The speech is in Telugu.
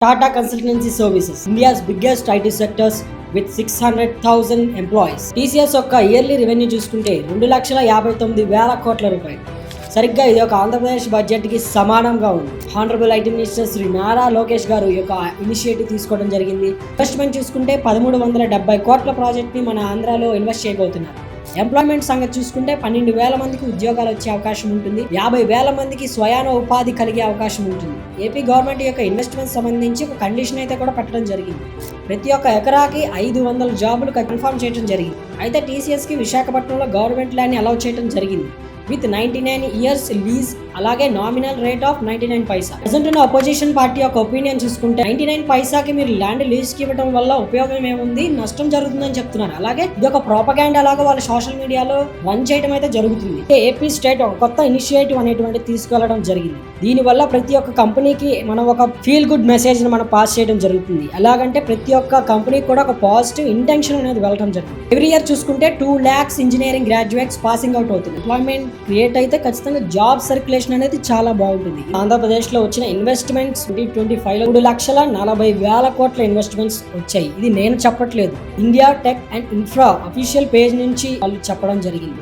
Tata Consultancy Services, India's biggest IT sectors with 600,000 employees. TCS యొక్క ఇయర్లీ రెవెన్యూ చూసుకుంటే 2,59,000 కోట్ల రూపాయలు. సరిగ్గా ఇది ఒక ఆంధ్రప్రదేశ్ బడ్జెట్కి సమానంగా ఉంది. Honourable IT minister Shri Nara Lokesh garu ఈ యొక్క ఇనిషియేటివ్ తీసుకోవడం జరిగింది. ఇన్వెస్ట్మెంట్ చూసుకుంటే 1,370 కోట్ల ప్రాజెక్ట్ని మన ఆంధ్రాలో ఇన్వెస్ట్ చేయబోతున్నారు. ఎంప్లాయ్మెంట్ సంగతి చూసుకుంటే 12,000 మందికి ఉద్యోగాలు వచ్చే అవకాశం ఉంటుంది. 50,000 మందికి స్వయాన ఉపాధి కలిగే అవకాశం ఉంటుంది. ఏపీ గవర్నమెంట్ యొక్క ఇన్వెస్ట్మెంట్ సంబంధించి ఒక కండిషన్ అయితే కూడా పెట్టడం జరిగింది. ప్రతి ఒక్క ఎకరాకి 500 జాబులు కన్ఫర్మ్ చేయడం జరిగింది. అయితే టీసీఎస్కి విశాఖపట్నంలో గవర్నమెంట్ ల్యాండ్ని అలౌ చేయడం జరిగింది విత్ 99 years లీజ్, అలాగే nominal rate of 99 Paisa. Present ఉన్న అపోజిషన్ పార్టీ యొక్క ఒపీనియన్ చూసుకుంటే 99 పైసాకి మీరు ల్యాండ్ లీజ్ కి ఇవ్వడం వల్ల ఉపయోగం ఏముంది, నష్టం జరుగుతుందని చెప్తున్నారు. అలాగే ఇది ఒక ప్రోపగాండా లాగా వాళ్ళు సోషల్ మీడియాలో రన్ చేయడం అయితే జరుగుతుంది. ఏపీ స్టేట్ ఒక కొత్త ఇనిషియేటివ్ అనేటువంటి తీసుకెళ్లడం జరిగింది. దీని వల్ల ప్రతి ఒక్క కంపెనీకి మనం ఒక ఫీల్ గుడ్ మెసేజ్ ని మనం పాస్ చేయడం జరుగుతుంది. ఎలాగంటే ప్రతి ఒక్క కంపెనీకి కూడా ఒక పాజిటివ్ ఇంటెన్షన్ అనేది వెళ్ళడం జరుగుతుంది. ఎవ్రీ ఇయర్ చూసుకుంటే 2 lakhs engineering graduates passing out అవుతుంది. ఎంప్లాయ్మెంట్ క్రియేట్ అయితే ఖచ్చితంగా జాబ్ సర్క్యులేషన్ అనేది చాలా బాగుంటుంది. ఆంధ్రప్రదేశ్ లో వచ్చిన ఇన్వెస్ట్మెంట్స్ 2025 లో 3,40,000 కోట్ల ఇన్వెస్ట్మెంట్స్ వచ్చాయి. ఇది నేను చెప్పట్లేదు, India tech and infra official page నుంచి వాళ్ళు చెప్పడం జరిగింది.